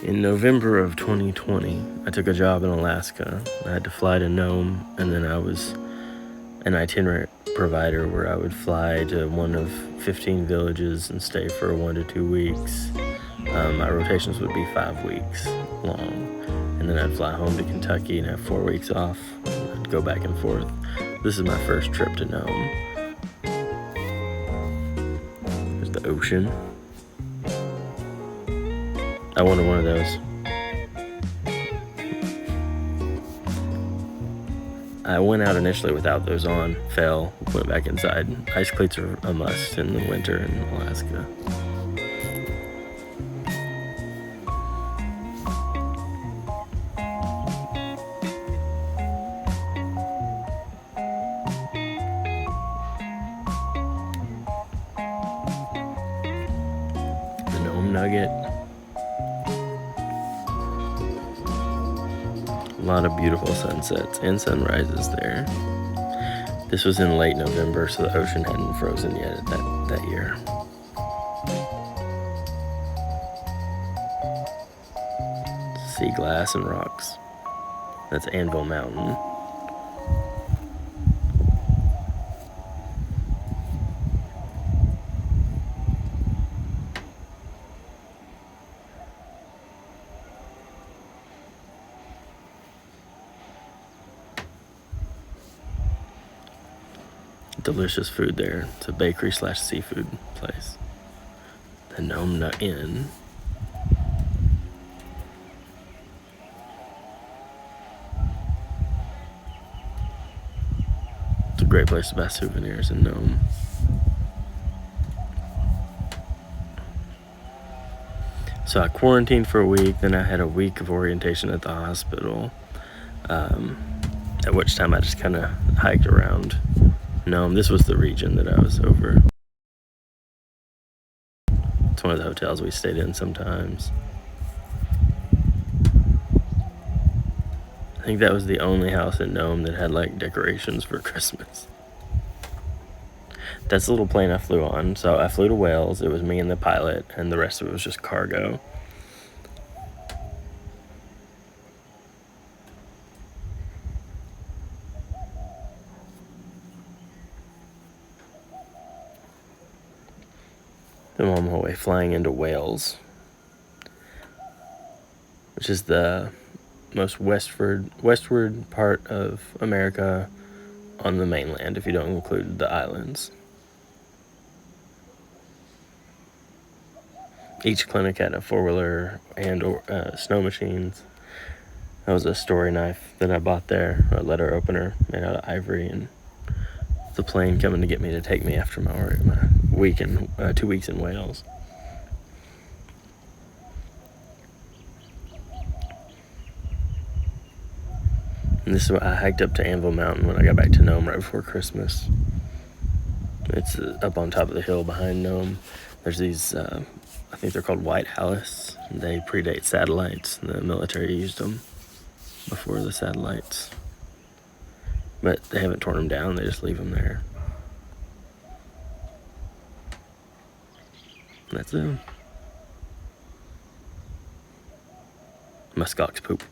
In November of 2020, I took a job in Alaska. I had to fly to Nome, and then I was an itinerant provider where I would fly to one of 15 villages and stay for 1 to 2 weeks. My rotations would be 5 weeks long, and then I'd fly home to Kentucky and have 4 weeks off. I'd go back and forth. This is my first trip to Nome. There's the ocean. I wanted one of those. I went out initially without those on, fell, went back inside. Ice cleats are a must in the winter in Alaska. The Nome Nugget. A lot of beautiful sunsets and sunrises there. This was in late November, so the ocean hadn't frozen yet that year. Sea glass and rocks. That's Anvil Mountain. Delicious food there. It's a bakery / seafood place. The Nome Inn. It's a great place to buy souvenirs in Nome. So I quarantined for a week, then I had a week of orientation at the hospital, at which time I just kind of hiked around Nome. This was the region that I was over. It's one of the hotels we stayed in sometimes. I think that was the only house in Nome that had like decorations for Christmas. That's the little plane I flew on. So I flew to Wales. It was me and the pilot, and the rest of it was just cargo. I'm on my way flying into Wales, which is the most westward part of America on the mainland, if you don't include the islands. Each clinic had a 4-wheeler and snow machines. That was a story knife that I bought there, a letter opener made out of ivory, and the plane coming to get me to take me after my week and 2 weeks in Wales. And this is what I hiked up to Anvil Mountain when I got back to Nome right before Christmas. It's up on top of the hill behind Nome. There's these, I think they're called White Alice. They predate satellites. The military used them before the satellites. But they haven't torn them down, they just leave them there. And that's them. Muskox poop.